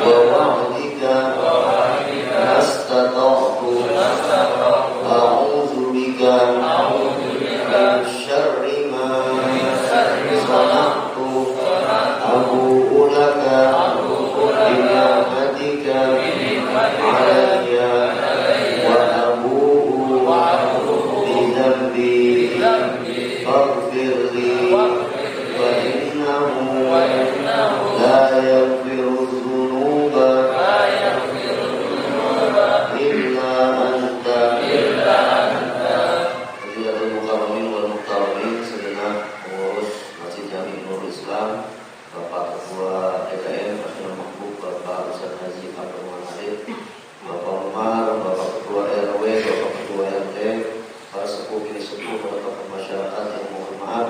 ووعدك ما استطعت أعوذ بك من شر ما صنعت أبوء لك بنعمتك علي وأبوء بذنبي فاغفر لي فإنه لا يغفر الذنوب إلا أنت. Fadilatul Mukarramin wal Muhtaramin, segenap pengurus Masjid Jami Nurul Islam, Bapak Ketua DKM Nasional Mahbub, Bapak Ustaz Haji Abdul Muhammad, Bapak Umar, Bapak Ketua RW, Bapak Ketua RT, para sepuh kini sepuh, para tokoh masyarakat yang mohon maaf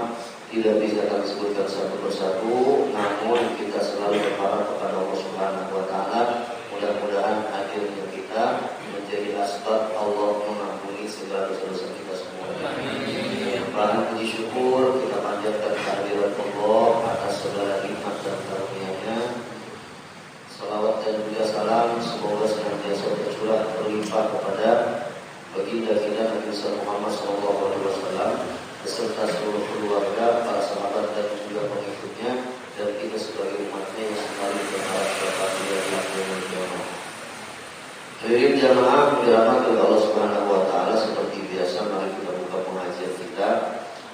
tidak bisa kami sebutkan satu persatu, namun kita selalu berharap kepada Allah Subhanahu wa Ta'ala, mudah-mudahan akhirnya kita menjadi asbab Allah mengampuni segala dosa-dosa kita semua. Bahan puji syukur kita panjatkan kehadirat Allah atas segala nikmat dan karunia-Nya. Salawat dan juga salam semoga senantiasa tercurah berlimpah kepada baginda kita Nabi Muhammad SAW beserta seluruh keluarga, para sahabat dan juga pengikutnya, dan kita sebagai umatnya yang selalu berharap kepada Dia di akhir zaman. Hadirin jamaah dirahmati oleh Allah Subhanahu wa Ta'ala, seperti biasa mari kita buka pengajian kita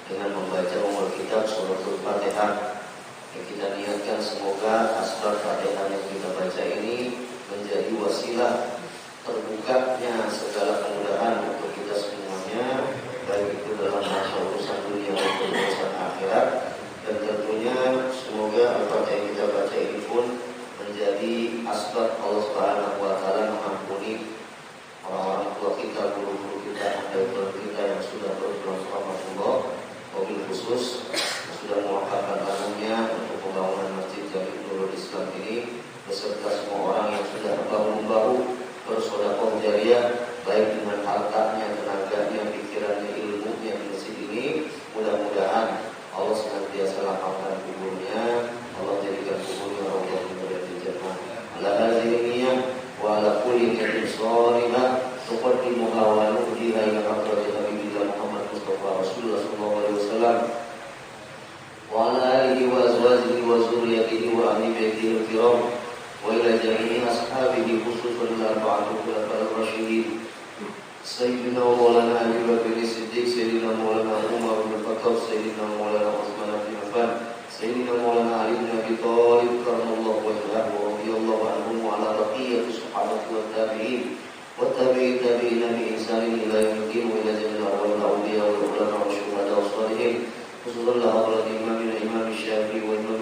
dengan membaca umul kitab suratul Fatihah. Yang kita niatkan semoga asbab Fatihah yang kita baca ini menjadi wasilah terbukanya segala kemudahan untuk kita semuanya, baik itu dalam masa urusan dunia maupun urusan akhirat. Dan tentunya semoga Al-Fatihah yang kita baca ini pun menjadi asbab Allah Subhanahu wa Ta'ala mengampuni orang-orang tua kita, guru-guru kita, anak-anak kita yang sudah berbulan rahmatullah, wabil khusus yang sudah mewakafkan tangannya untuk pembangunan Masjid Jami Nurul Islam ini, beserta semua orang yang sudah bahu-membahu bersedekah jariah, baik dengan hartanya, tenaganya, pikirannya, ilmunya di masjid ini. Mudah-mudahan Allah senantiasa lapangkan kuburnya, Allah jadikan kuburnya raudhah min riyadil jannah. Ala hadhihi niyyah wa ala kulli niyatin shalihah tuqaddimuha wa nuhdiha ila hadrati Nabiyyina Muhammad Mustafa Rasulullah sallallahu alaihi wasallam wa ala alihi wa azwajihi wa dzurriyyatihi wa ahli baitihi al-kiram wa ila jami'i ashabihi khususan al-arba'atul khulafa'ir rasyidin Sayyidina wa Maulana Abi Bakr As-Siddiq, Sayyidina Maulana Umar bin Khattab, Sayyidina Maulana Utsman bin Affan, Sayyidina Maulana Ali bin Abi Thalib karramallahu wajhahu wa radiyallahu anhum wa ala baqiyati sahabati wa tabi'in wa tabi'i tabi'in bi ihsanin ila yaumil wa ila jami'il awliya wal ulama wa syuhada wa shalihin. Sallallahu alaihi wa sallam Imam Syafi'i wa Imam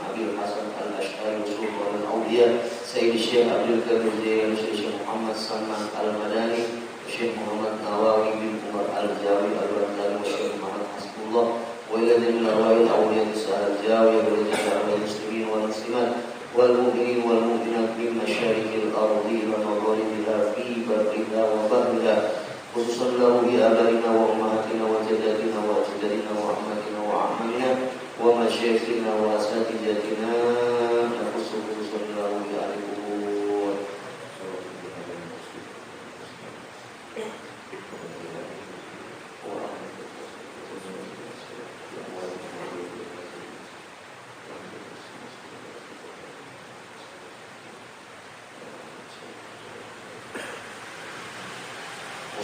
Abi Hasan Al-Asy'ari wa sultan al-awliya Sayyid Syekh Abdul Qadir Jailani, Syekh Muhammad Salman Al-Madani, Syekh Muhammad Nawawi bin Umar Al-Jawi Al-Rantani, wa Syekh Muhammad Hasbullah wa ila jami'il arwahil awliya Al-Jawi wa ila jami'il muslimin wal muslimat wal mu'minin wal mu'minat min masyariqil ardi wa magharibiha fi barriha wa bahriha, khususan lahu bi abaina wa ummahatina wa jaddatina wa ajdadina wa ahmadina wa ammina wa masyayikhina wa asatidatina khususan lahu bi al-qubur.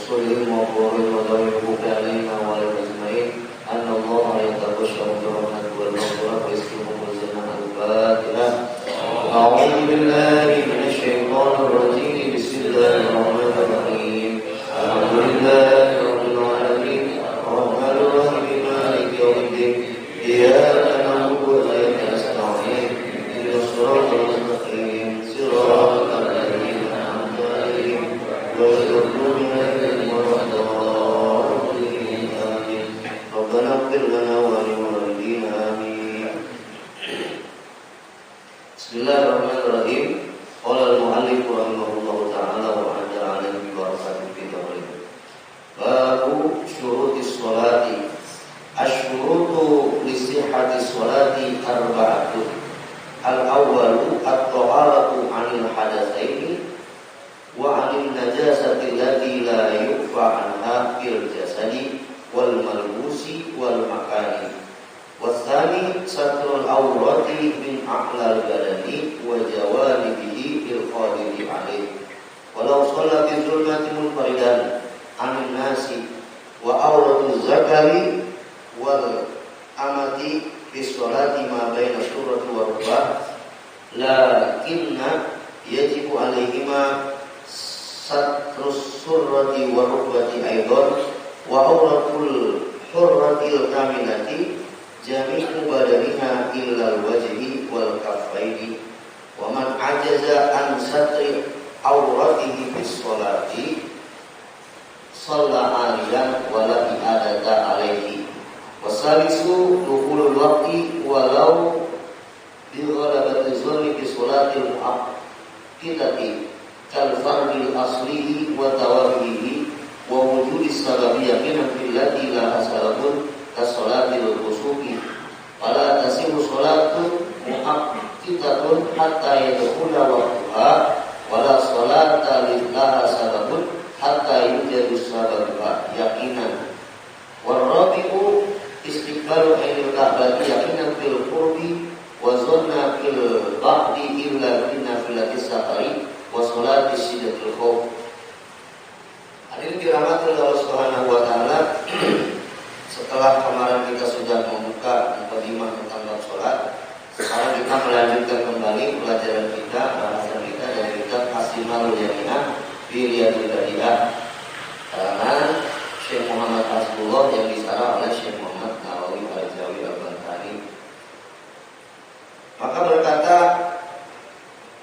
Usulihim wa qawlihim wa dhawirubuka alaina wa ala ajma'in anna Allah yatabasharu birahmati wal maghfirah wa yasluhum wa jannah al-Fatihah. A'udhu billahi minasy syaithanir rajim. Bismillahirrahmanirrahim. Alhamdulillahi rabbil alamin arrahmanir rahim maliki yaumiddin iyyaka na'budu wa iyyaka nasta'in ihdinas siratal mustaqim siratal ladzina an'amta 'alaihim ghairil maghdubi 'alaihim waladdallin. Amin. Rabbana ighfir lana wa li walidina amin. Bismillahirrahmanirrahim. Qala al-mu'allif rahimahullahu ta'ala wa 'ada 'alaihi barakatuh fi dharih. Babu syurutis sholati. Asy-syurutu li sihhatis sholati arba'atun. hamlal badani wa jawanibihi bil qadiri alaih walau shalla fi zulmati munfaridan anin nasi wa awratu zakari wal amati fi sholati ma baina surati wa rubah lakinna yajibu alaihima satrus surati wa rubati aidan wa awratul hurratil kamilati jami'u badaniha illal wajhi wal kaffaini wa man ajaza an satri awratihi bis sholati shalla aliyan wala i'adata alaihi wasalisu dukhulul waqti walau bi ghalabati dhanni bi sholatil mu'aqqidati kal fardil aslihi wa tawabihi wa wujudis sababi yaqinan billati la asalabun kasolatil kusuki wala tasihu sholatun mu'aqqidatun hatta yadkhula waqtuha wala sholata lillaha sababun hatta yujadu sababha yaqinan warabi'u istiqbalu ainil ka'bati yaqinan fil qurbi wa zonna fil ba'di illa binna filati safari wa sholati syiddatil khawf. Hadirin dirahmati Allah Subhanahu wa taala. Setelah kemarin kita sudah membuka mukadimah tentang bab sholat, sekarang kita melanjutkan kembali pelajaran kita, bahasan kita dari kitab As'imalul Yaminah fi Riyadhil Badiyah karangan Syekh Muhammad Hasbullah yang disarah oleh Syekh Muhammad Nawawi Al-Jawi Al-Bantani. Maka berkata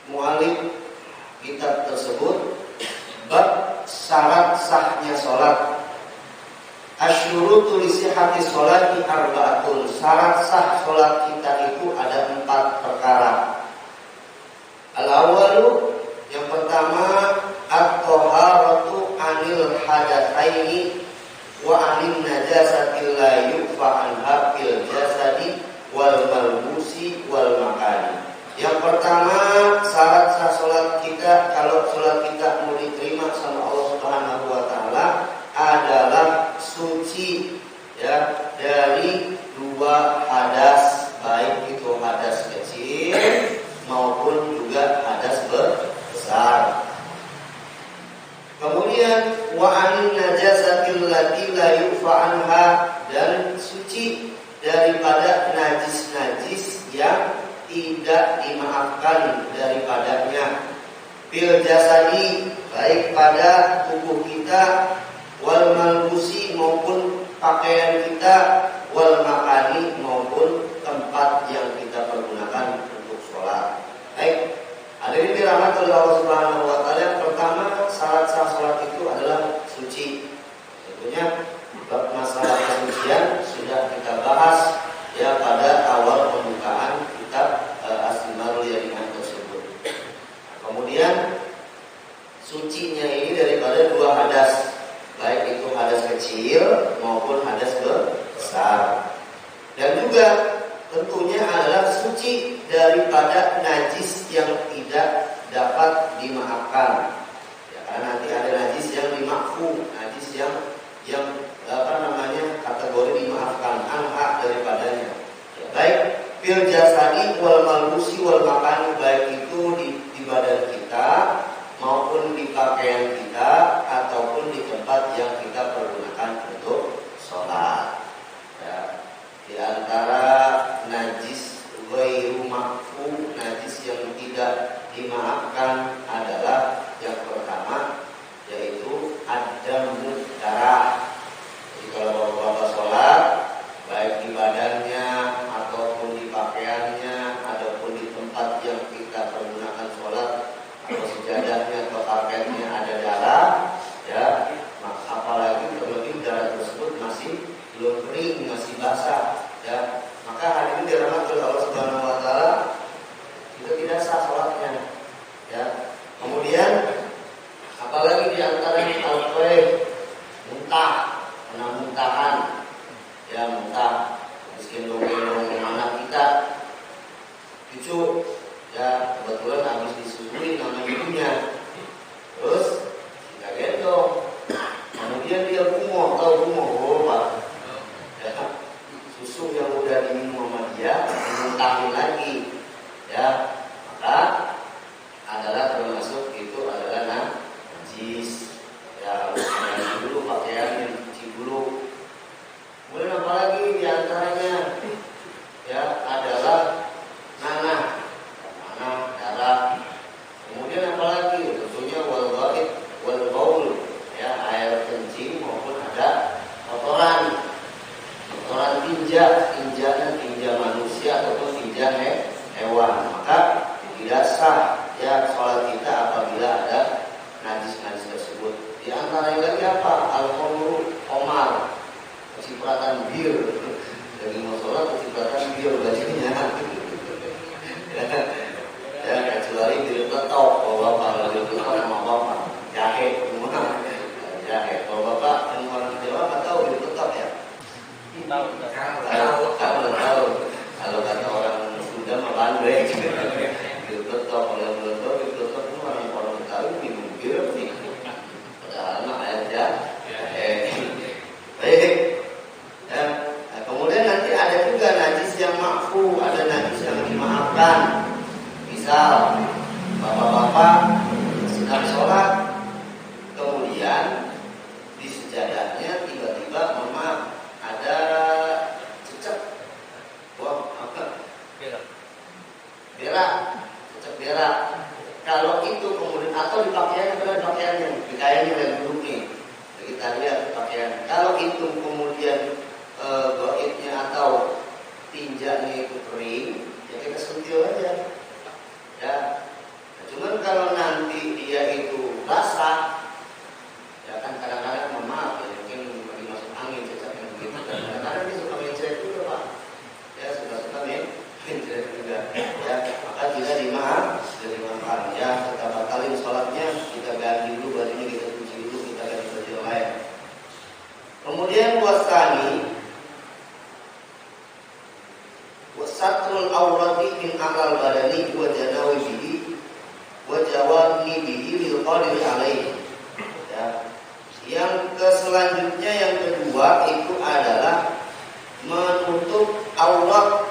mu'alif kitab tersebut, bab syarat sahnya sholat. Asyurutu li sihhati sholati arba'atun. Syarat sah sholat kita itu ada 4 perkara. Al-awwalu, yang pertama, at-thaharatu anil hadatsaini wa anil najasati la yufa anha fil jasadi wal malbusi wal makani. Yang pertama, syarat sah sholat kita, kalau sholat kita mau diterima sama Allah Subhanahu wa taala, adalah suci ya dari 2 hadas, baik itu hadas kecil maupun juga hadas besar. Kemudian wa an najasatil lati la yufa anha, dan suci daripada najis-najis yang tidak dimaafkan daripadanya. Fil jasadi, baik pada tubuh kita, wal malbusi maupun pakaian kita, wal makani maupun tempat yang kita pergunakan untuk sholat. Baik, hadirin dirahmati oleh Allah Subhanahu wa taala, yang pertama syarat sah sholat itu adalah suci. Tentunya bab masalah kesucian sudah kita bahas ya pada awal pembukaan kitab As'imalul Yaminah tersebut. Kemudian sucinya ini daripada 2 hadas, baik itu hadas kecil maupun hadas besar. Dan juga tentunya adalah suci daripada najis yang tidak dapat dimaafkan. Ya, karena nanti ada najis yang dimakfu, najis yang kategori dimaafkan, anha daripadanya. Ya, baik fil jasadi wal malbusi wal makani, baik itu di badan kita maupun di pakaian kita ataupun di tempat yang kita pergunakan untuk sholat. Ya, di antara najis ghairu makfu, najis yang tidak dimaafkan adalah yang pertama, yaitu ad-damu, darah. Jadi kalau bapak-bapak sholat, baik di badannya ataupun di pakaiannya ataupun di tempat yang kita pergunakan sholat, atau sejadahnya atau karpetnya ada darah, ya, apalagi terlebih darah tersebut masih belum kering, masih basah, ya, maka hadirin dirahmati oleh Allah Subhanahu wa taala, itu tidak sah sholatnya, ya. Kemudian apalagi di antaranya al-qaih, muntah, pernah muntahan, ya, muntah, miskin dong-dong anak kita, cucu, ya, kebetulan habis disusui nama ibunya, terus kita gendong, kemudian dia kumuh, tahu kumuh, oh pak, ya, susu yang udah diminum sama dia dimuntahin lagi, ya, sah ya sholat kita apabila ada najis-najis tersebut. Di antara yang lagi apa? Al-khamru, omar, kecipratan bir. Dari mau sholat kecipratan bir bajunya. Ya kecuali bir letok, kalau bapak bir letok sama bapak jahe semua. Jahe. Kalau bapak yang orang Jawa nggak tahu bir letok ya? Tahu. Kalau kata orang Sunda mah bandrek. Bir letok, kalau bir letok itu orang tahu minum bir nih. Anak aja, baik. Ya. Nah, kemudian nanti ada juga najis yang ma'fu, ada najis yang dimaafkan. Misal bapak-bapak sedang sholat, kemudian di sejadahnya tiba-tiba mama ada cecek, apa? Berak, cecek berak. Kalau itu kemudian atau di pakaiannya, di kainnya yang duduknya, kita lihat pakaian. Kalau itu kemudian goibnya atau tinjanya itu kering, ya kita sentil aja. Ya, nah, cuman kalau nanti dia itu basah, ya kan kadang-kadang maaf ya mungkin lagi masuk angin cecaknya begitu. Kadang-kadang dia suka mencret juga pak, ya suka mencret juga. Ya maka tidak dimaafkan. Ya kita batalin sholatnya, kita ganti dulu bajunya, kita cuci dulu, kita ganti baju yang lain. Kemudian wasani wasatrul awrati min akal badani wa janawi bihi wa jawabni bihi lil qadir alaihi. Ya. Yang selanjutnya yang kedua itu adalah menutup aurat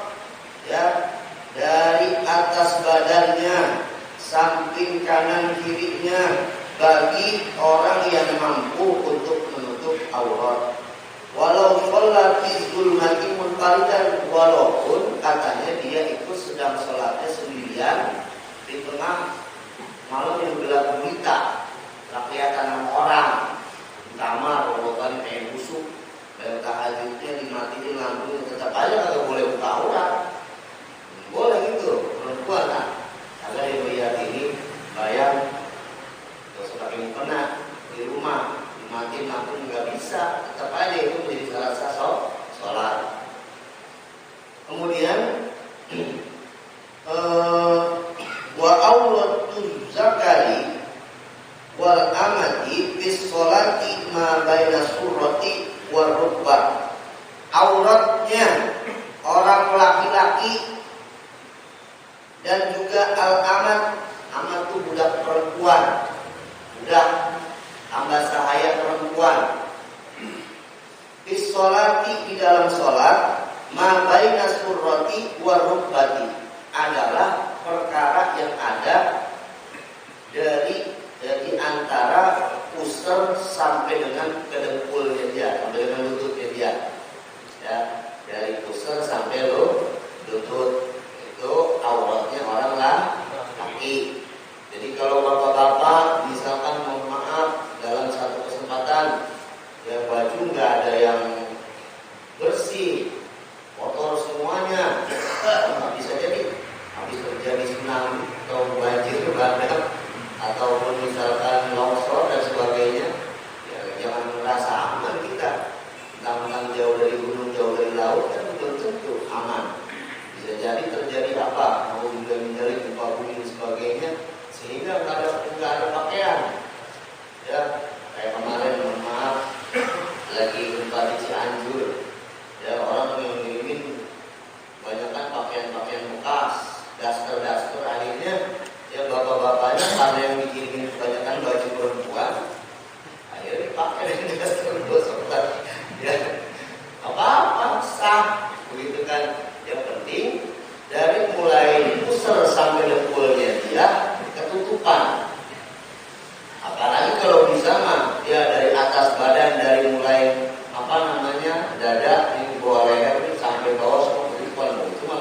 ya dari atas badannya, samping kanan kirinya bagi orang yang mampu untuk menutup aurat. Walau sholat fi zulmati munfaridan, walaupun katanya dia itu sedang sholatnya sendirian di tengah malam yang gelap gulita, tak kelihatan sama orang, di kamar, walaupun kayak busuk, dan tahajudnya dimatiin lampunya, tetap aja kagak boleh buka aurat. Boleh gitu, perempuan kan? Ada yang melihat ini, bayang, terus pakai mukena di rumah. Makin lampu nggak bisa, tetap aja itu menjadi salah satu sholat. Kemudian wa auratul zakari wal amati bis sholati ma baina surrati war rukbah. Auratnya orang laki-laki dan juga al-amat, amat itu budak perempuan, budak tambah sahaya perempuan. Bisolati di dalam sholat, ma baina surrati wa rukbati adalah perkara yang ada dari antara pusar sampai dengan kedengkulnya dia, sampai dengan lututnya dia. Ya, dari pusar sampai lutut itu auratnya orang laki. Jadi kalau bapak-bapak misalkan mohon maaf dalam satu kesempatan ya baju nggak ada yang bersih, kotor semuanya, bisa jadi habis terjadi tsunami atau banjir bandang ataupun misalkan longsor dan sebagainya, ya jangan merasa aman kita. Mentang-mentang jauh dari gunung, jauh dari laut kan belum tentu aman. Bisa jadi terjadi apa? Mau juga menjadi gempa bumi dan sebagainya, sehingga nggak ada pakaian. Ya, kayak kemarin mohon maaf lagi gempa di Cianjur. Ya, orang yang ngirimin banyakkan pakaian-pakaian bekas, daster-daster, akhirnya ya bapak-bapaknya karena yang dikirimin kebanyakan baju perempuan, akhirnya dipakai dengan daster gosok. Ya, apa-apa sah begitu kan. Yang penting dari mulai pusar sampai dengkulnya dia ketutupan. Apalagi kalau bisa mah ya dari atas badan, dari mulai dada di bawah leher sampai bawah semua ketutupan. Itu mah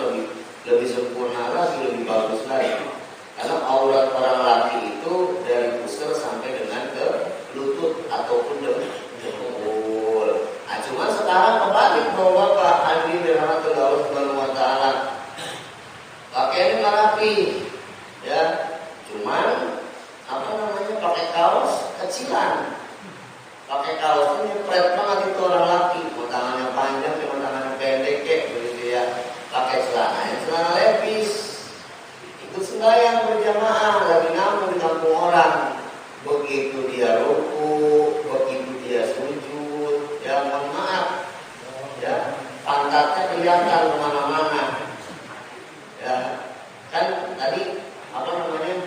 lebih sempurna lagi, lebih bagus lagi. Karena aurat orang laki itu dari pusar sampai dengan ke lutut ataupun dengkul. Nah, cuma sekarang kebalik bahwa Bapak hadirin dirahmati Allah Subhanahu wa taala. Pakaiannya nggak rapi. Ya, cuman apa namanya pakai kaos kecilan, pakai kaos ini nyepret banget itu orang laki, mau tangannya panjang, mau tangannya pendek kayak begitu ya, pakai celana levis, ikut sembahyang berjamaah lagi ngamu di kampung orang. Begitu dia ruku, begitu dia sujud, ya mohon maaf, ya pantatnya kelihatan kemana-mana, ya kan tadi apa namanya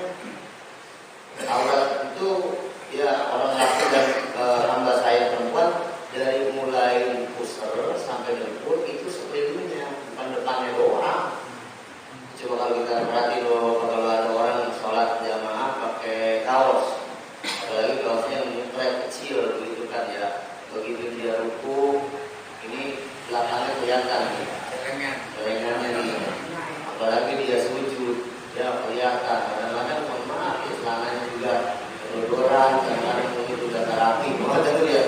aurat itu ya orang laki dan hamba saya perempuan dari mulai pusar sampai dengkul itu sekelilingnya, bukan depannya doang. Coba kalau kita perhatiin loh, kalau ada orang sholat jamaah pakai kaos, apalagi kaosnya yang nyepret kecil begitu kan ya, begitu dia ruku ini belakangnya kelihatan nih, celengannya nih, apalagi dia sujud ya kelihatan. Kadang-kadang mohon maaf ya celananya juga dodoran, kadang-kadang mungkin udah rapi, mau ada lihat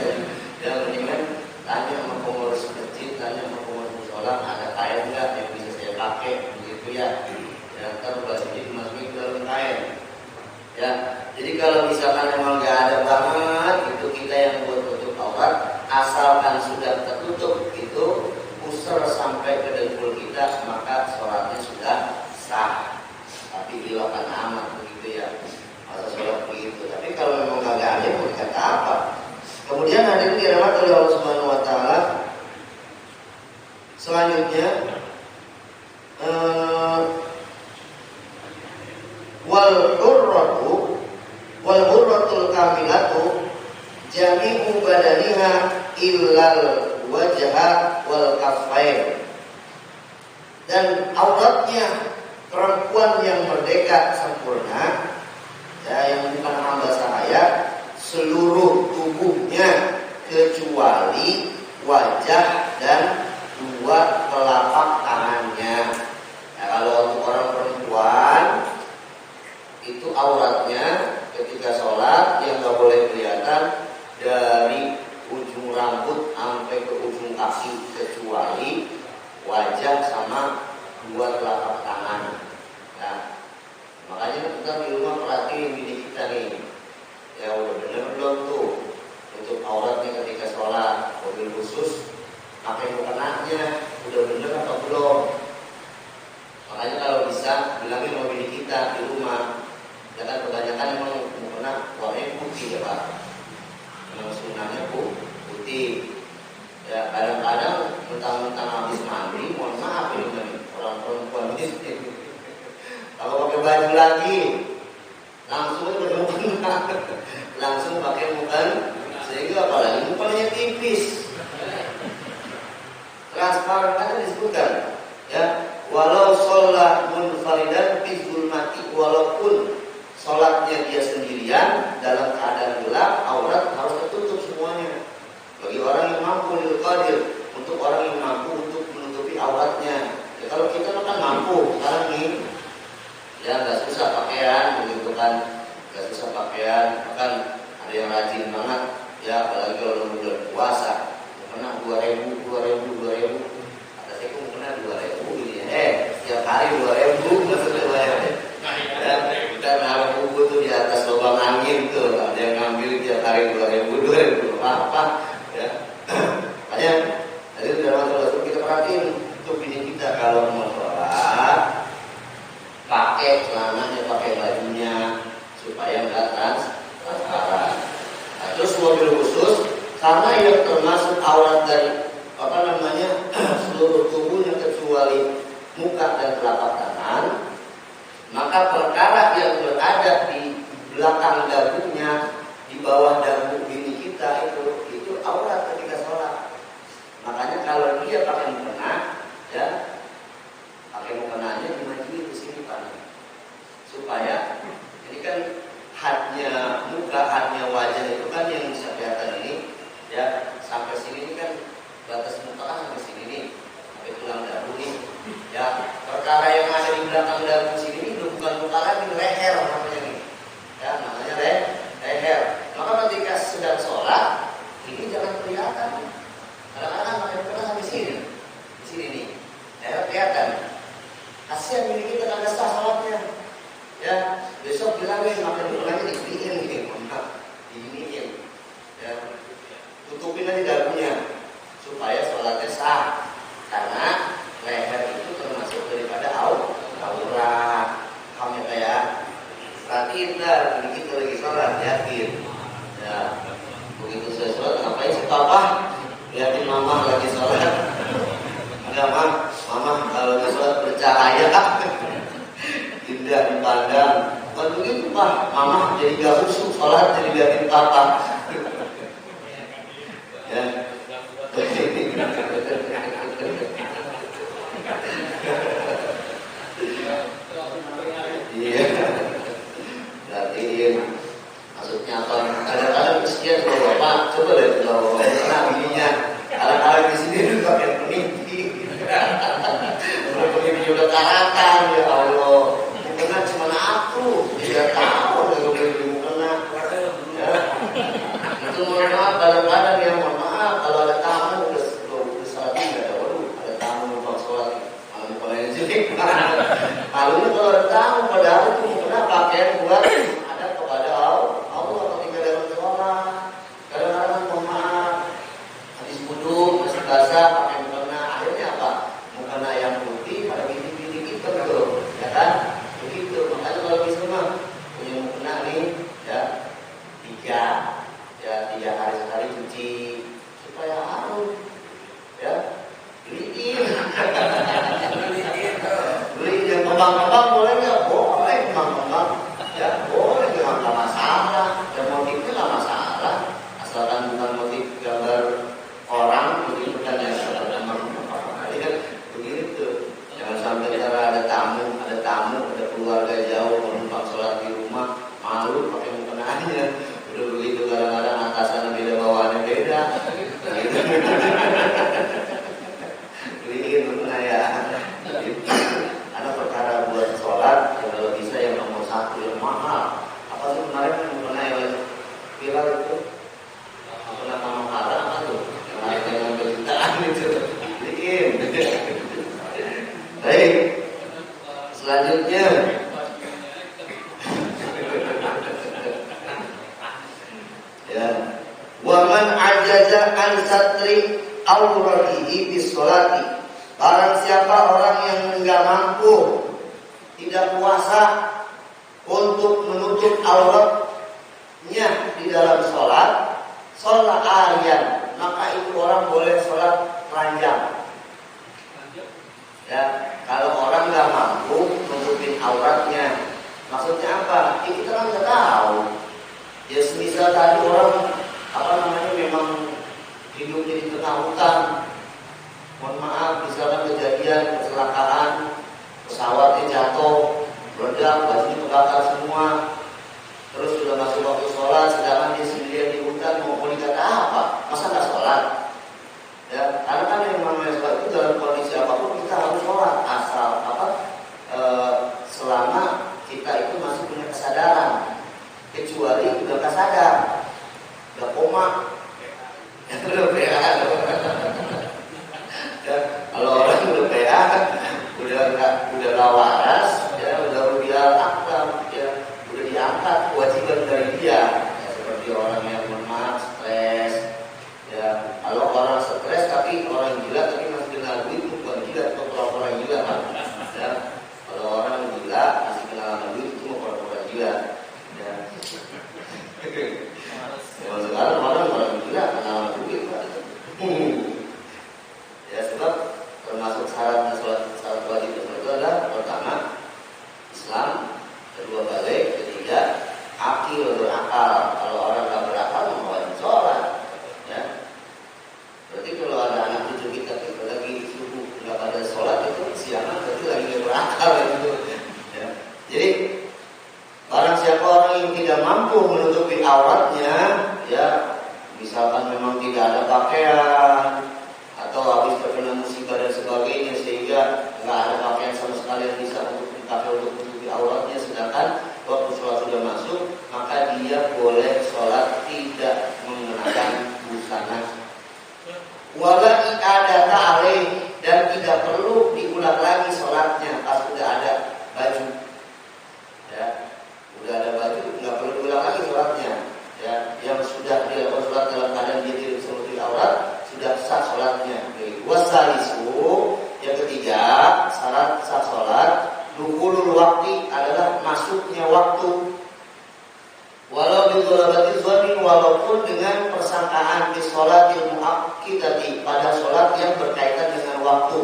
ya, mendingan tanya sama pengurus masjid, tanya sama pengurus musola ada kain nggak yang bisa saya pakai begitu ya, ya ntar bajunya dimasukin ke dalam kain. Ya, jadi kalau misalkan memang nggak ada banget itu kita yang buat tutup aurat, asalkan sudah tertutup itu pusar sampai ke dengkul kita, maka sholatnya sudah sah. Tapi dilakukan amat begitu ya, masa sholat begitu. Tapi kalau memang nggak ada, mau kata apa? Kemudian ada yang dirahmati oleh Allah Subhanahu Wa Taala. Selanjutnya, wal hurratul kamilatu jami'u badaniha illal wajha wal kaffain. Dan auratnya perempuan yang merdeka sempurna, ya yang bukan hamba sahaya, seluruh tubuhnya kecuali wajah dan dua telapak tangannya. Nah, kalau untuk orang perempuan itu auratnya ketika sholat yang nggak boleh kelihatan dari ujung rambut sampai ke ujung kaki kecuali wajah sama dua telapak tangan. Nah, makanya kita di rumah perhatiin diri kita nih, ya udah bener belum tuh untuk auratnya ketika sholat, mobil khusus pakai mukenanya udah bener atau belum? Makanya kalau bisa bilangin sama diri kita di rumah, ya kan kebanyakan memang mukena warnanya putih ya Pak, memang sunahnya putih. Ya kadang-kadang mentang-mentang habis mandi, mohon maaf ini orang perempuan ini kalau pakai baju lagi langsung pakai mukena, langsung pakai mukena, sehingga apalagi mukanya tipis, transparan kan disebutkan ya, walau sholat munfaridan fi zulmati, walaupun sholatnya dia sendirian dalam keadaan gelap, aurat harus tertutup semuanya. Bagi orang yang mampu lil qadir, untuk orang yang mampu untuk menutupi auratnya. Ya, kalau kita kan mampu sekarang nih, ya nggak susah pakaian begitu kan, nggak susah pakaian, bahkan ada yang rajin banget ya, apalagi kalau bulan puasa, kena 2.000, kata saya kok kena 2.000 ini, setiap hari 2.000 maksudnya bayar. Ya, kita naruh buku tuh di atas lubang angin tuh, ada yang ngambil tiap hari 2.000 apa ya. Makanya dari dalam Rasul kita perhatiin untuk bini kita kalau mau sholat pakai celananya, pakai bajunya supaya nggak transparan. Nah, terus mobil khusus karena yang termasuk aurat dari apa namanya seluruh tubuhnya kecuali muka dan telapak tangan, maka perkara yang berada di belakang dagunya, di bawah dagu bini kita itu aurat ketika sholat. Makanya kalau dia pakai mukena, ya pakai mukenanya dimajuin ke sini Pak, supaya ini kan hadnya muka, hadnya wajah itu kan yang bisa kelihatan ini, ya sampai sini ini kan batas muka kan sampai sini nih, sampai tulang dagu nih. Ya perkara yang ada di belakang dagu sini ini bukan muka lagi, leher namanya nih, ya namanya leher. Maka ketika sedang sholat ini jangan kelihatan. Kadang-kadang pakai mukena sampai sini, di sini nih, leher kelihatan. Kasihan ini kita kagak sah sholatnya. Ya besok bilangin makan bukannya diginiin gitu, diginiin, ya tutupin aja dagunya supaya sholatnya sah, karena leher itu termasuk daripada aurat. Kamu kayak perhatiin dah, ini kita lagi sholat, yakin, ya begitu saya sholat ngapain sih papa? Lihatin mama lagi sholat. Enggak mama kalau lagi sholat bercahaya. Indah dipandang. Bukan begitu pak, mama jadi gak khusyuk sholat, jadi liatin papa. Ya. Iya. Berarti maksudnya apa? Kadang-kadang kesian kalau bapak, coba deh kalau bapak bininya, anak-anak di sini tuh pakai peniti. Peniti udah karatan ya Allah. Mukena cuma aku, tidak tahu kalau beli mukena. Ya. Itu mohon maaf kadang-kadang ya mohon maaf kalau ada tamu udah salat tidak ada ada tamu numpang sholat malah mukanya jelek. Lalu kalau ada tamu padahal itu mukena pakaian buat ada kepada Allah ketika dalam sholat. Kadang-kadang mohon maaf habis wudu masih basah pakai mukena, akhirnya apa? Mukena yang putih pada bintik-bintik hitam tuh, ya kan? Begitu, makanya kalau bisa mah punya mukena nih ya 3 hari sekali cuci supaya harum ya, beliin yang kembang-kembang boleh nggak? Boleh kembang-kembang ya, boleh, nggak masalah, dan motifnya nggak masalah asalkan bukan motif gambar orang begitu kan, yang kan begitu. Jangan sampai cara ada tamu ada keluarga jauh menumpang sholat di rumah malu pakai mukenanya. Udah begitu kadang-kadang atasannya beda bawaannya beda. Beliin mukena ya. Ada perkara buat sholat kalau bisa yang nomor 1 yang mahal. Apa sih kemarin mukena yang viral itu? Mukena mahal apa tuh? Yang dengan kejutaan itu. Beliin. Baik. Selanjutnya ya, waman ajaza an satri auratihi bis sholati, barang siapa orang yang enggak mampu, tidak puasa untuk menutup auratnya di dalam sholat, sholat aryan, maka itu orang boleh sholat telanjang. Ya, kalau orang nggak mampu nutupin auratnya, maksudnya apa? Ya, kita kan nggak tahu. Ya semisal tadi orang memang hidupnya di tengah hutan, mohon maaf misalkan kejadian kecelakaan, pesawatnya jatuh, meledak, bajunya kebakar semua, terus sudah masuk waktu sholat, sedangkan dia sendirian di hutan, mau dikata apa? Masa nggak sholat? Ya, karena kan yang namanya sholat itu dalam kondisi apapun kita harus sholat, asal selama kita itu masih punya kesadaran. Kecuali udah gak sadar, udah koma, udah PA. Ya, kalau orang udah PA, udah gak waras, ya udah rubial akram, ya udah diangkat kewajiban dari dia. Ya, seperti orang yang lemah, stres. Ya, kalau orang stres tapi orang gila tapi masih kenal duit, bukan gila atau pura-pura gila kan? Ya, kalau orang gila masih kenal duit itu pura-pura gila. Ya, sekarang orang gila kenal duit kan? Ya, sebab termasuk syarat wajib itu adalah pertama Islam, kedua balik, ketiga akil, berakal. Kalau orang nggak berakal mau wajib sholat, ya. Berarti kalau ada anak cucu kita lagi subuh nggak pada sholat itu siangan, berarti lagi nggak berakal gitu. Ya. Jadi barang siapa orang yang tidak mampu menutupi auratnya, ya misalkan memang tidak ada pakaian atau habis terkena musibah dan sebagainya sehingga nggak ada pakaian sama sekali yang bisa untuk dipakai untuk menutupi auratnya, sedangkan waktu sholat sudah masuk, maka dia boleh sholat tidak mengenakan busana. Wala i'adata alaih, dan tidak perlu diulang lagi sholatnya pas sudah ada baju. Ya. dengan masuknya waktu. Walau bidolabati dzanni, walaupun dengan persangkaan di sholatil muakkidati, pada sholat yang berkaitan dengan waktu.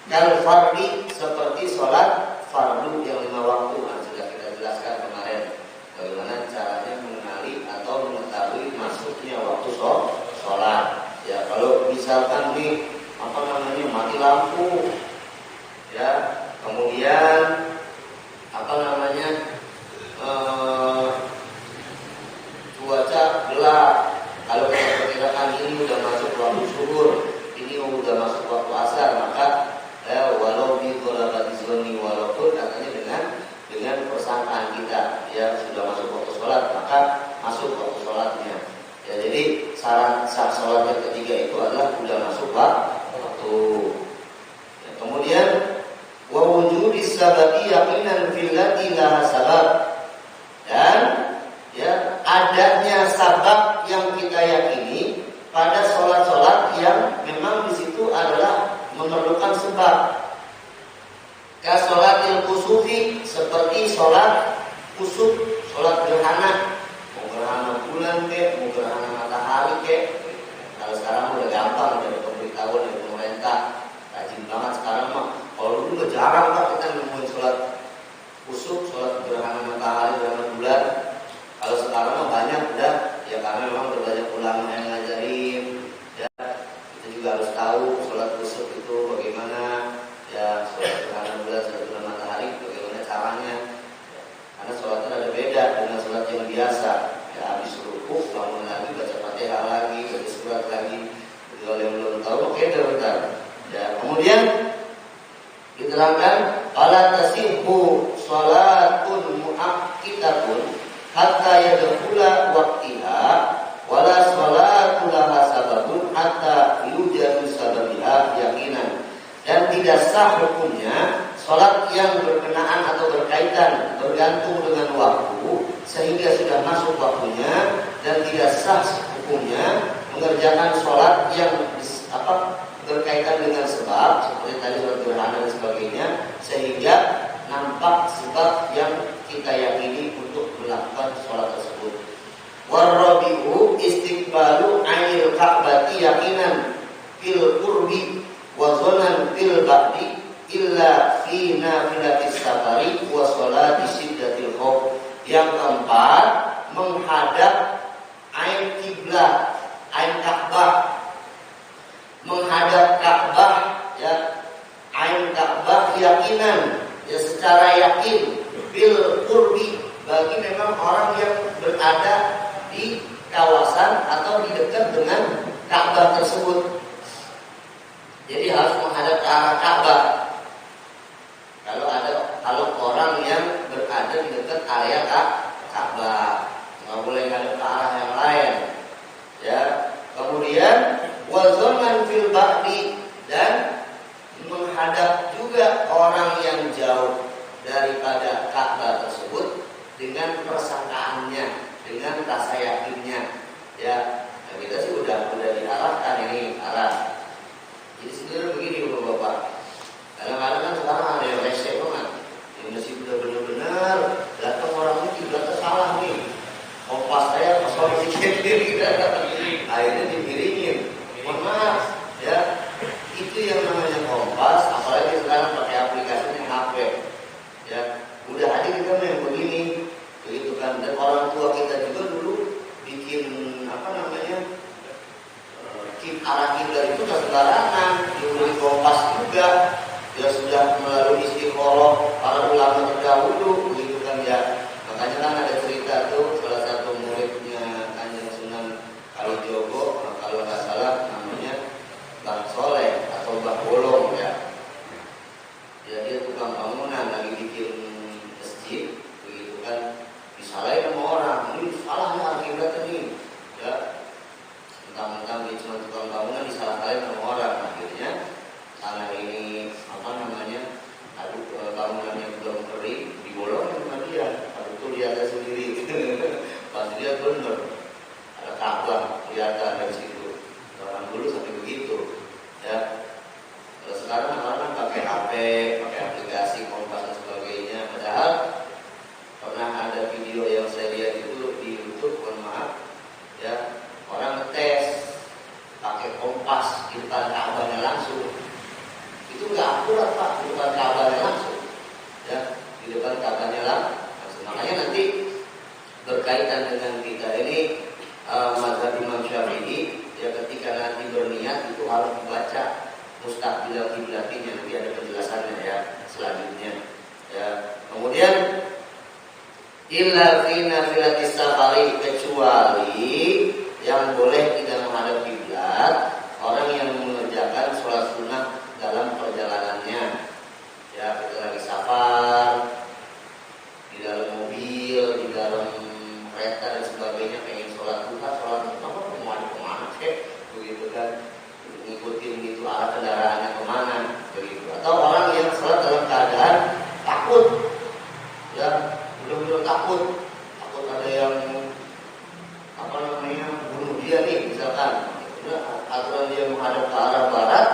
Kal fardi, seperti sholat fardu yang 5 waktu. Nah, sudah kita jelaskan kemarin bagaimana caranya mengenali atau mengetahui masuknya waktu sholat. Ya, kalau misalkan nih mati lampu, ya, kemudian cuaca gelap, kalau kita perkirakan ini udah masuk waktu zuhur, ini udah masuk waktu asar, maka walau bidolabati dzanni, walaupun katanya dengan persangkaan kita ya sudah masuk waktu sholat, maka masuk waktu sholatnya. Ya, jadi syarat sah sholat yang ketiga itu adalah sudah masuk waktu. Ya, kemudian wa wujudis sababi yaqinan fil lati laha sabab, dan ya adanya sabab yang kita yakini pada sholat-sholat yang memang di situ adalah memerlukan sebab. Ka sholatil kusufi, seperti sholat kusuf, sholat gerhana, mau gerhana bulan ke, mau gerhana matahari ke. Kalau sekarang udah gampang, udah ada pemberitahuan dari pemerintah, rajin banget sekarang mah. Kalau dulu jarang kan kita nemuin sholat kusuf, sholat gerhana matahari, gerhana bulan. Kalau sekarang mah banyak udah, ya karena memang udah banyak ulama yang ngajarin. Ya, kita juga harus tahu sholat kusuf itu bagaimana, ya sholat gerhana bulan, sholat gerhana matahari bagaimana caranya. Ya, karena sholatnya ada beda dengan sholat yang biasa. Ya, habis rukuk bangun lagi, baca Fatihah lagi, baca surat lagi. Kalau yang belum tahu, oke, bentar. Ya, kemudian diterangkan ala tasihhu sholatun muakkidatun hatta yadkhula waqtiha wala sholatu laha sababun hatta yujadu sababiha yaqinan. Dan tidak sah hukumnya sholat yang berkenaan atau berkaitan bergantung dengan waktu sehingga sudah masuk waktunya, dan tidak sah hukumnya mengerjakan sholat yang berkaitan dengan sebab seperti tadi sholat gerhana dan sebagainya, sehingga nampak sebab yang kita yakini untuk melakukan sholat tersebut. Warabi'u istiqbalu ainil ka'bati yaqinan fil qurbi wa zonan fil ba'di illa fi nafilatis safari wa sholati syiddatil khauf. Yang keempat, menghadap ain kiblat, ain Ka'bah, menghadap Ka'bah, ya, ain Ka'bah yakinan, ya secara yakin, bil qurbi, bagi memang orang yang berada di kawasan atau di dekat dengan Ka'bah tersebut. Jadi harus menghadap ke arah Ka'bah. Kalau orang yang berada di dekat area Ka'bah, nggak boleh menghadap ke arah yang lain. Ya. Kemudian wazonan fil ba'di, dan menghadap juga orang yang jauh daripada Ka'bah tersebut dengan persangkaannya, dengan rasa yakinnya. Ya, nah kita sih udah diarahkan ini arah. Jadi sebenarnya begini Bapak-bapak, kadang-kadang kan sekarang ada yang resek banget. Yang masih udah benar-benar datang orang ini kiblatnya salah nih. Kompas saya kosong dikit diri, akhirnya dimiringin. Mohon maaf, ya. Itu yang namanya kompas, apalagi sekarang pakai aplikasi HP. Ya, udah aja kita main begini, begitu kan. Dan orang tua kita juga dulu bikin arah kiblat itu nggak sembarangan, diberi kompas juga. Ya sudah melalui istiqoroh para ulama terdahulu, begitu kan ya. Makanya kan ada cerita tuh salah satu muridnya Kanjeng Sunan Kalijogo, kalau nggak salah namanya Bang Soleh atau Bang Bolong ya. Ya dia tukang bangunan lagi bikin masjid, begitu kan. Disalahin sama orang, ini salahnya kiblat ini, ya. Mentang-mentang dia cuma tukang bangunan disalah-salahin sama orang, akhirnya tanah ini bangunannya belum kering, dibolongin sama dia. Itu lihat sendiri. Pas dia bener ada Ka'bah kelihatan dari situ. Orang dulu sampai begitu, ya. Kalau sekarang orang pakai HP, pakai aplikasi kompas dan sebagainya. Padahal dengan kita ini mazhab Imam Syafi'i, ya ketika nanti berniat itu harus membaca mustaqbil kiblatinya, nanti ada penjelasannya ya selanjutnya. Ya, kemudian illa fi nafilatis safari, kecuali yang boleh tidak menghadap kiblat orang yang mengerjakan sholat sunnah dalam perjalanannya. Ya, kita lagi safar, di dalam mobil, di dalam kereta dan sebagainya, pengen sholat duha, mau ada kemana sih, begitu kan, ngikutin gitu arah kendaraannya kemana, begitu. Atau orang yang sholat dalam keadaan takut, ya, benar-benar takut ada yang bunuh dia nih, misalkan. Aturan dia menghadap ke arah barat,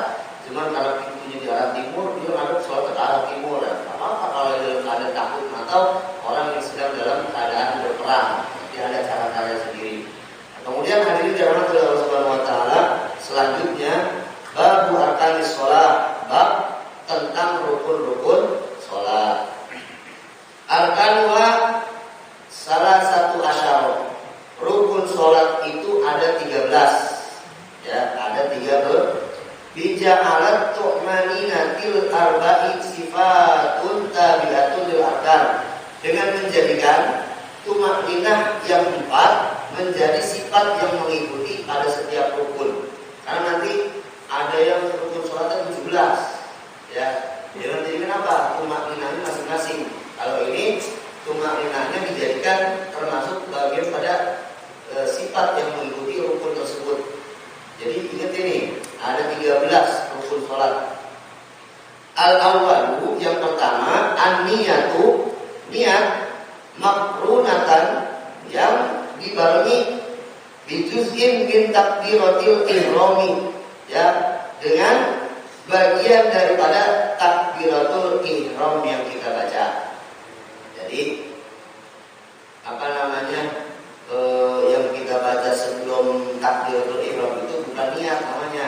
cuman karena pintunya di arah timur, dia menghadap sholat ke arah timur. Dan apa kalau dalam keadaan takut, atau orang yang sedang dalam keadaan berperang, dia ada cara-cara sendiri. Kemudian hadirin dirahmati oleh Allah Subhanahu wa taala, selanjutnya bab arkanis shalah, bab tentang rukun-rukun salat. Arkanuha salah satu asyara. Rukun salat itu ada 13. Ya, ada 13. Bija'alat tu'maninatil arba'i sifatun tabi'atun lil arkan. Dengan menjadikan tumakninah yang 4 menjadi sifat yang mengikuti pada setiap rukun. Karena nanti ada yang rukun salatnya 17. Ya, dengan menjadikan apa? Tumakninahnya masing-masing. Kalau ini tumakninahnya dijadikan termasuk bagian pada sifat yang mengikuti rukun tersebut. Jadi ingat ini, ada 13 rukun salat. Al-awwalu, yang pertama, an-niyatu, niat makrunatan, yang dibarengi bijuz'in min takbiratil ihrami, ya, dengan bagian daripada takbiratul ihram yang kita baca. Jadi apa namanya, yang kita baca sebelum takbiratul ihram itu bukan niat namanya.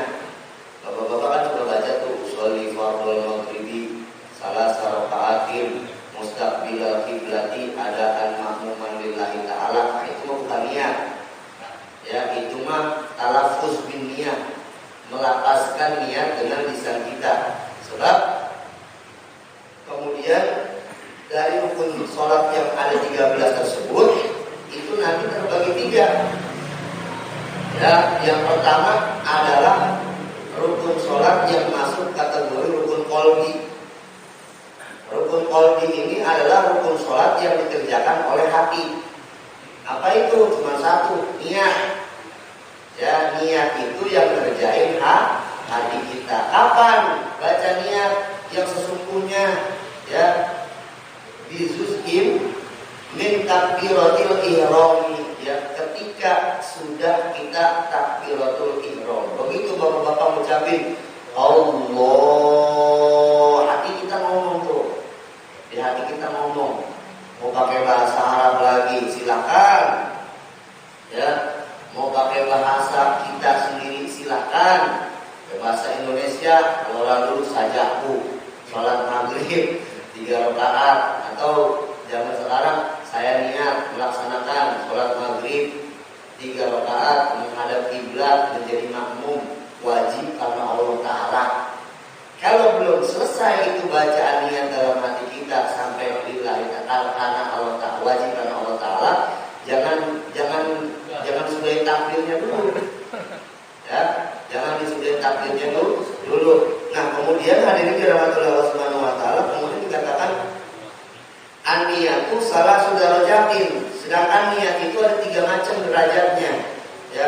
Bapak-bapak kan sudah baca tuh sholli fardhul maghribi salasa raka'atin mustaqbilal qiblati adaan ma'muman lillahi ta'ala. Itu bukan niat. Ya, itu mah talaffuz bin niat, melapaskan niat dengan lisan kita. Sebab kemudian dari rukun sholat yang ada 13 tersebut itu nanti terbagi 3. Ya, yang pertama adalah rukun sholat yang masuk kategori rukun qalbi. Rukun qalbi ini adalah rukun sholat yang dikerjakan oleh hati. Apa itu? Cuma satu, niat. Ya, niat itu yang ngerjain hati kita. Kapan baca niat yang sesungguhnya? Ya, bizuz'in min takbiratil ihram, ya, ketika sudah kita takbiratul ihram. Begitu bapak-bapak mengucapin Allah, hati kita ngomong tuh. Di hati kita ngomong. Mau pakai bahasa Arab lagi silakan. Ya, mau pakai bahasa kita sendiri silakan. Bahasa Indonesia kalau dulu sajaku, sholat maghrib 3 rakaat, atau zaman sekarang saya niat melaksanakan sholat maghrib 3 rakaat menghadap kiblat menjadi makmum wajib karena Allah Ta'ala. Kalau belum selesai itu bacaan niat dalam hati kita sampai lillahi ta'ala karena Allah Ta'ala, wajib karena Allah Ta'ala, jangan sudahi takbirnya dulu. Ya, jangan disudahi takbirnya dulu. Nah, kemudian hadirin dirahmati Allah Subhanahu wa taala, kemudian dikatakan an-niyatu salah darajatin. Sedangkan niat itu ada 3 macam derajatnya. Ya,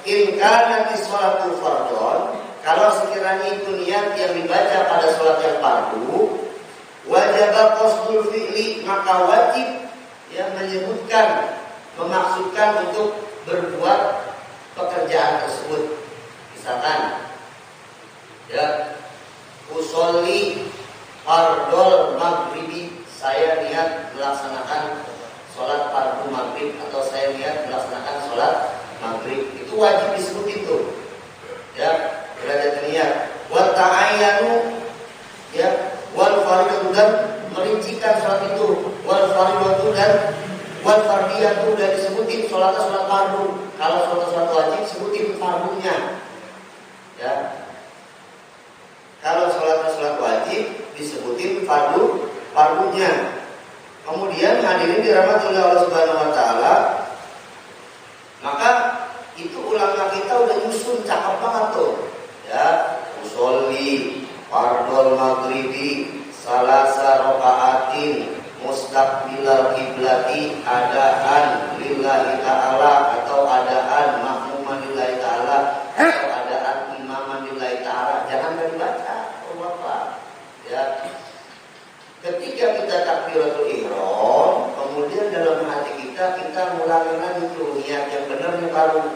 in kanati sholatu fardhon, kalau sekiranya itu niat yang dibaca pada sholat yang fardu, wajib qasdul fi'li, maka wajib ya menyebutkan, memaksudkan untuk berbuat pekerjaan tersebut. Misalkan ya, usolli fardhol maghribi, saya niat melaksanakan sholat fardu maghrib, atau saya niat melaksanakan sholat maghrib. Itu wajib disebut itu. Ya, derajat niat. Wa ta'ayyanu, ya, wal fardhu, dan merincikan sholat itu. Wal fardhu, dan Buat fardiyah itu udah disebutin sholatnya sholat fardu. Kalau sholat wajib sebutin fardunya. Ya. Kalau sholat wajib disebutin fardunya. Kemudian hadirin dirahmati oleh Allah Subhanahu wa taala, maka itu ulama kita udah nyusun cakep banget tuh. Ya, usolli fardhol maghribi salasa rakaatin mustaqbilal kiblati adaan lillahi ta'ala atau adaan makmuman lillahi ta'ala atau adaan imaman lillahi ta'ala. Jangan dibaca, oh Bapak. Ya. Ketika kita takbiratul ihram, kemudian dalam hati kita ngulangin lagi tuh niat yang benar yang baru.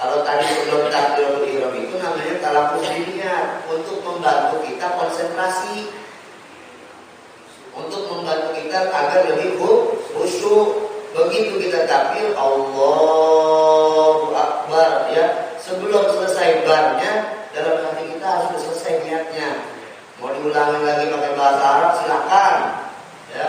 Kalau tadi sebelum takbiratul ihram itu namanya talafuz niat untuk membantu kita konsentrasi, untuk membantu kita agar lebih khusyuk. Begitu kita takbir Allahu Akbar, ya, sebelum selesai barnya dalam hati kita harus selesai niatnya. Mau diulangi lagi pakai bahasa Arab silakan, ya.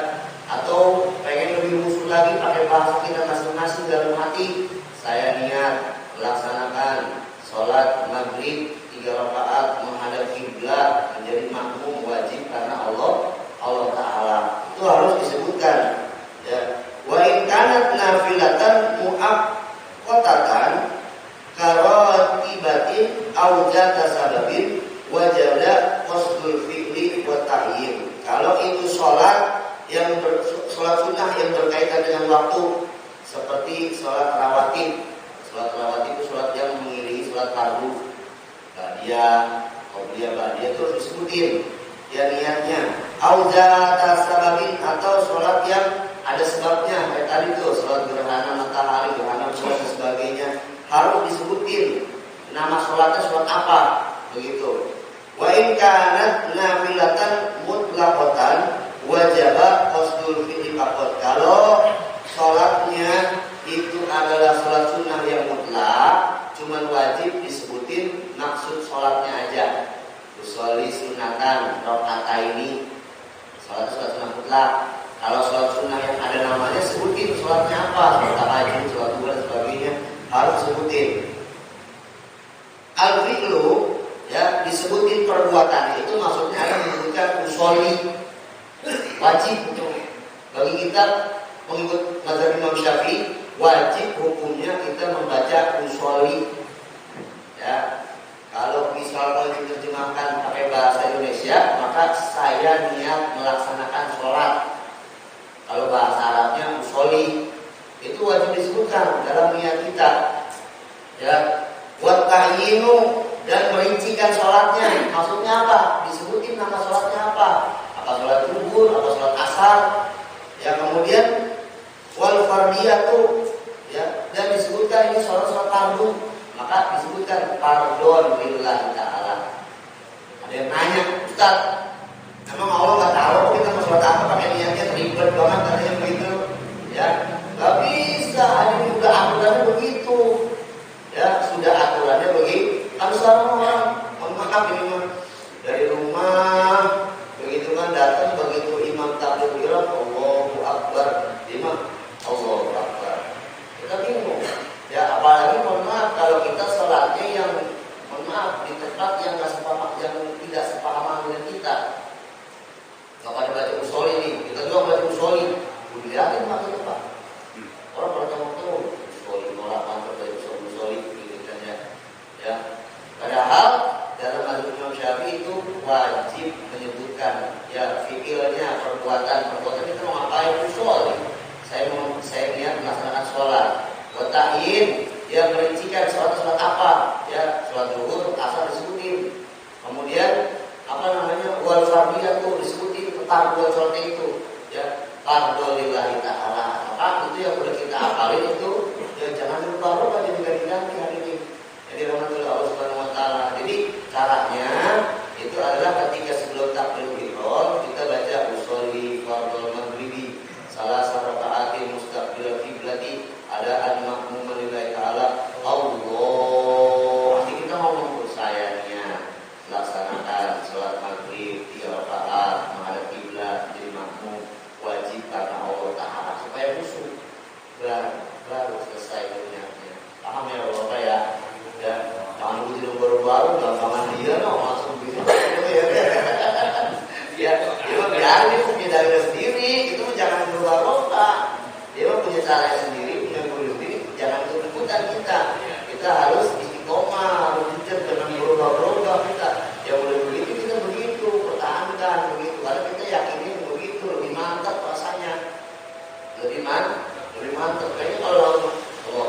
Atau pengen lebih khusyuk lagi pakai bahasa kita masing-masing dalam hati. Saya niat melaksanakan sholat maghrib 3 rakaat menghadap kiblat menjadi makmum wajib karena Allah Ta'ala. Itu harus disebutkan. Ya. Wa in kanat nafilatan muaqqatan karatibatin aw jata sababin wajada qasdul fi'li wa ta'yin. Kalau itu sholat sunnah yang berkaitan dengan waktu, seperti sholat rawatib. Sholat rawatib itu sholat yang mengiringi sholat fardu. Ba'diyah itu harus disebutin ya niatnya. Aujata sababin atau sholat yang ada sebabnya, kayak tadi tuh sholat gerhana matahari, gerhana bulan dan sebagainya, harus disebutin nama sholatnya sholat apa, begitu. Wa in kanat nafilatan mutlaqatan wajaba qasdul fi'li faqat. Kalau sholatnya itu adalah sholat sunnah yang mutlak, cuman wajib disebutin maksud sholatnya aja. Usolli sunatan rakaataini, sholat sunnah mutlak. Kalau sholat sunnah yang ada namanya sebutin sholatnya apa, sholat tahajud, sholat duha dan sebagainya, harus sebutin. Al-fi'lu, ya, disebutin perbuatan itu maksudnya adalah menyebutkan usolli, wajib untuk bagi kita mengikut mazhab Imam Syafi'i, wajib hukumnya kita membaca usolli. Ya, kalau misalnya diterjemahkan pakai bahasa Indonesia, maka saya niat melaksanakan sholat. Kalau bahasa Arabnya usolli, itu wajib disebutkan dalam niat kita. Ya, buat ta'yinu dan merincikan sholatnya, maksudnya apa? Disebutin nama sholatnya apa? Apa sholat zuhur, apa sholat asar? Ya, kemudian wal fardiyatu, ya, dan disebutkan ini sholat fardu, maka disebutkan fardhon lillahi ta'ala. Ada yang nanya, Ustaz, emang Allah nggak tahu kita mau sholat apa, pakai niatnya ribet banget katanya begitu? Ya, nggak bisa. Ada juga aturannya begitu. Ya, sudah aturannya begitu. Kan sekarang orang, mohon maaf ini mah dari rumah begitu kan datang, begitu imam takbir ihram Allahu Akbar, imam Allahu Akbar. Kita bingung. Ya, apalagi mohon maaf kalau kita sholatnya yang mohon maaf di tempat yang tidak sepahaman dengan kita. Gak pada baca usolli nih, kita juga baca usolli. Dilihatin maksudnya Pak. Orang pada tahu usolli, orang mantap baca usolli gitu kan ya. Ya. Padahal dalam mazhab Imam Syafi'i itu wajib menyebutkan ya fi'ilnya, perbuatan kita mau ngapain usolli. Saya niat melaksanakan sholat. Wa ta'yin, ya, merincikan sholat apa? Ya, sholat zuhur, asar disebutin. Kemudian apa namanya? Wal fardiyatu disebutin fardu sholat itu. Ya, fardhu lillahi ta'ala. Maka itu yang boleh kita hafalin itu, ya jangan lupa jadi ganti-ganti hari ini. Jadi rahmatullah Allah Subhanahu wa taala. Jadi caranya itu adalah ketika sebelum takbiratul ihram kita baca usolli fardhul maghribi salasa raka'atin mustaqbilal kiblati ada al-makmum lillahi ta'ala Allah. Nanti kita ngomong saya niat melaksanakan sholat maghrib 3 rakaat menghadap kiblat jadi makmum wajib karena Allah Ta'ala supaya khusyuk. baru selesai dunianya. Paham ya Bapak ya? Ya, jangan begitu baru-baru gampang dia langsung gitu. Ya, dia biar dia punya dalil sendiri, itu jangan berubah-ubah. Dia punya cara sendiri, punya guru sendiri, jangan ikut-ikutan kita. Kita harus istiqomah, harus jujur, jangan berubah-ubah kita. Yang boleh begitu kita begitu, pertahankan begitu. Karena kita yakinin begitu, lebih mantap rasanya. Lebih mantap. Kayaknya kalau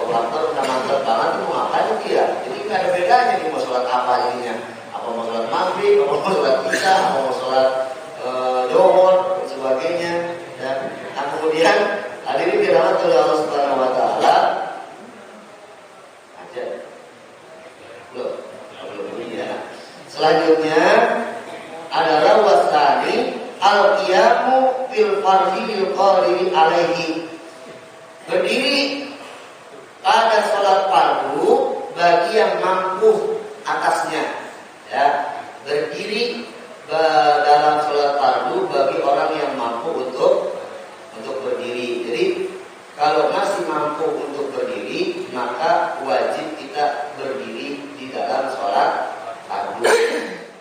lapar udah mantap banget, mau ngapain dia? Jadi nggak ada bedanya nih mau sholat apa ininya. Apa mau sholat maghrib, apa mau sholat isya, apa mau sholat zuhur dan sebagainya. Ya. Nah kemudian hadirin dirahmati oleh Allah Subhanahu Wa Taala. Aja. Belum ya. Selanjutnya adalah wasani al-qiyamu fil fardhi qadiri alaihi. Berdiri pada sholat fardu bagi yang mampu atasnya, ya. Berdiri dalam sholat fardu bagi orang yang mampu untuk berdiri. Jadi kalau masih mampu untuk berdiri, maka wajib kita berdiri di dalam sholat fardu.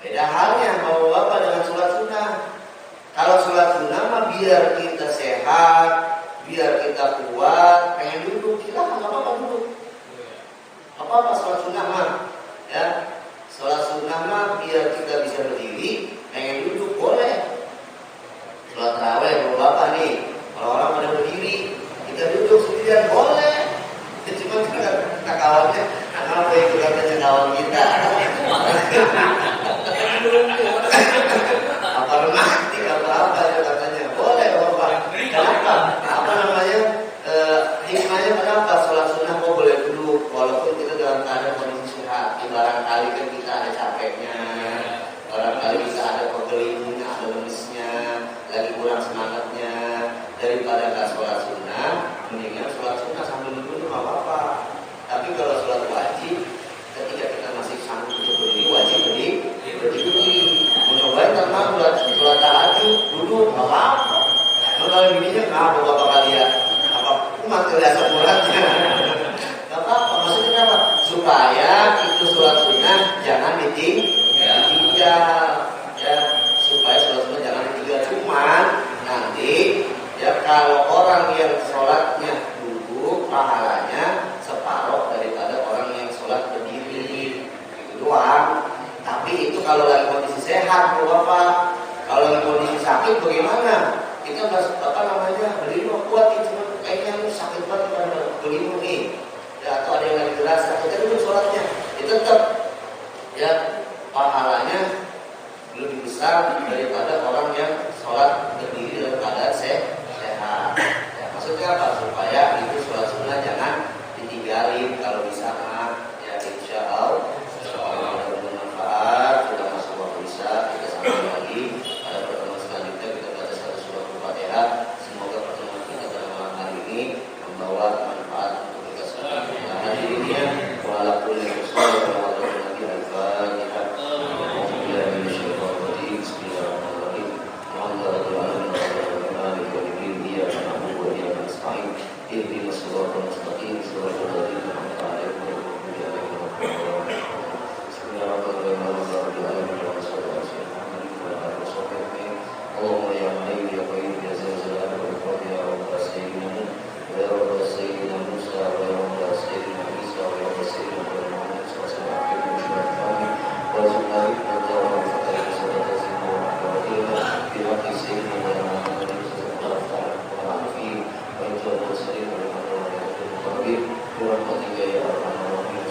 Beda halnya kalau Bapak dengan sholat sunnah. Kalau sholat sunnah mah biar kita sehat, biar kita kuat, pengen duduk, silakan nggak apa-apa duduk. Apa sholat sunnah mah, ya sholat sunnah mah biar kita bisa berdiri, pengen duduk boleh. Sholat tarawih kalau Bapak nih, kalau orang pada berdiri, kita duduk sendirian boleh. Cuma kita kawannya, apa itu katanya kawan kita? Apa romantik apa ya katanya? Boleh Bapak. Kenapa? Apa namanya? Hikmahnya kenapa sholat sunnah kok boleh duduk walaupun kita dalam keadaan kondisi sehat. Barangkali kan kita ada capeknya, barangkali bisa ada pegelingnya, ada lemesnya, lagi kurang semangatnya. Daripada nggak sholat sunnah, mendingan sholat sunnah sambil duduk nggak apa-apa. Tapi kalau sholat wajib, ketika kita masih sanggup untuk berdiri, wajib berdiri. Mencobain teman sholat tahajud duduk nggak apa-apa. Kalau begini kenapa Bapak kalian? Apa umat kalian semuanya? Gak apa-apa, maksudnya apa? Supaya itu sholat sunnah jangan ditinggal, ya. Supaya sholat sunnah jangan ditinggal. Cuman nanti, ya kalau orang yang sholatnya duduk, pahalanya separuh daripada orang yang sholat berdiri, itu doang. Tapi itu kalau lagi kondisi sehat, Bapak. Kalau lagi kondisi sakit bagaimana? Kita berdiri mau kuat itu, kayaknya lu sakit banget pada berdiri nih, ya, atau ada yang lagi dirasa, kita duduk sholatnya, ya tetap, ya pahalanya lebih besar daripada orang yang sholat berdiri dalam keadaan sehat. Ya, maksudnya apa? Supaya itu sholat sunnah jangan ditinggalin kalau bisa, ya insya Allah bermanfaat. Sudah masuk waktu isya, kita sambung lagi pada pertemuan selanjutnya. Kita baca satu surah Al-Fatihah. Semoga pertemuan kita pada malam hari ini membawa manfaat untuk kita semua. Nah, hadirinnya walaupun yang besar walaupun Nabi Al-Fatihah. Bismillahirrahmanirrahim. Ihdinas siratal mustaqim, siratal ladzina an'amta 'alaihim ghairil maghdubi 'alaihim waladdallin. Allahumma ya hayyu ya qayyum ya zal jalali wal ikram ya rabbana sayyidina Musa wa ya rabbana sayyidina Isa wa ya rabbana sayyidina Muhammad sallallahu alaihi wasallam wa zunnah wa fatah sayyidina Muhammad bi haqqi sayyidina Muhammad sallallahu alaihi wasallam. برحمتك يا ارحم الراحمين.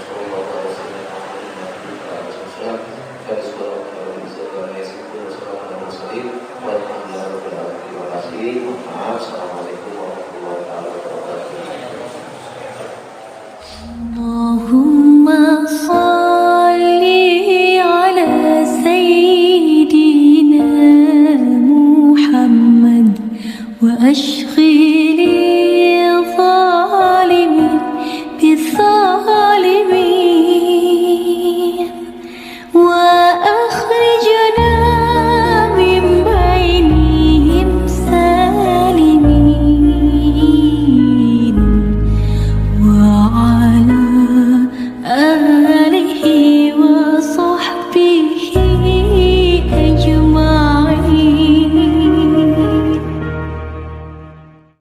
صلى الله عليه وسلم والحمد لله رب العالمين. Assalamualaikum warahmatullahi wabarakatuh. Allahumma salli ala sayyidina Muhammad wa